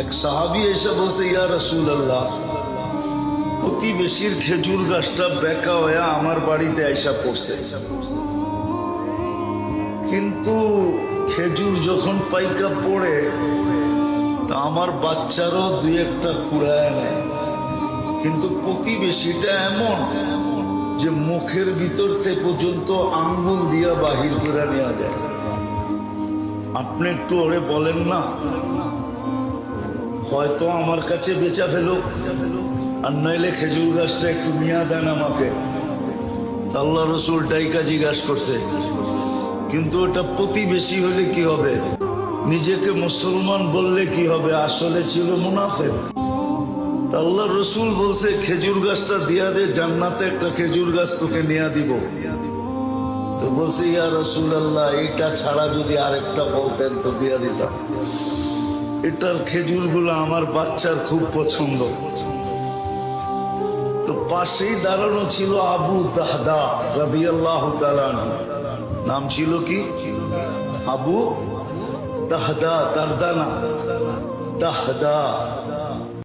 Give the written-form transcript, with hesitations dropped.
এক সাহাবী এসে বলছে, ইয়া রাসূলুল্লাহ, প্রতিবেশীর খেজুর গাছটা বেঁকা হয়ে আমার বাড়িতে আইসা পড়ছে, কিন্তু খেজুর যখন পাইকা পড়ে তা আমার বাচ্চারও দুই একটা কুড়ায় নেয়, কিন্তু প্রতিবেশীটা এমন যে মুখের ভিতর থেকে পর্যন্ত আঙ্গুল দিয়া বাহির করে নেওয়া যায়। আপনি একটু ওরে বলেন না, হয়তো আমার কাছে বেচা ফেলো, আর নইলে খেজুর গাছটা একটু নিয়ে দেন আমাকে। আল্লাহ রসুল ডাইকা জিজ্ঞাসা করছে, কিন্তু ওটা প্রতিবেশী হলে কি হবে? নিজেকে মুসলমান বললে কি হবে? আসলে ছিল মুনাফিক। আল্লাহ রসুল বলছে, খেজুর গাছটা দিয়া দে, জান্নাতে একটা খেজুর গাছ তোকে নিয়ে দিব। তো বলছে, ইয়া রাসূলুল্লাহ, এটা ছাড়া যদি আরেকটা বলতেন তো দিয়া দিতাম। এটার খেজুর গুলো আমার বাচ্চার খুব পছন্দ। তো পাশেই দাঁড়ানো ছিল আবু দাহদা রাদিয়াল্লাহু তাআলা আনহু। নাম ছিল কি? আবু দাহদা, দাহদা না, দাহদা।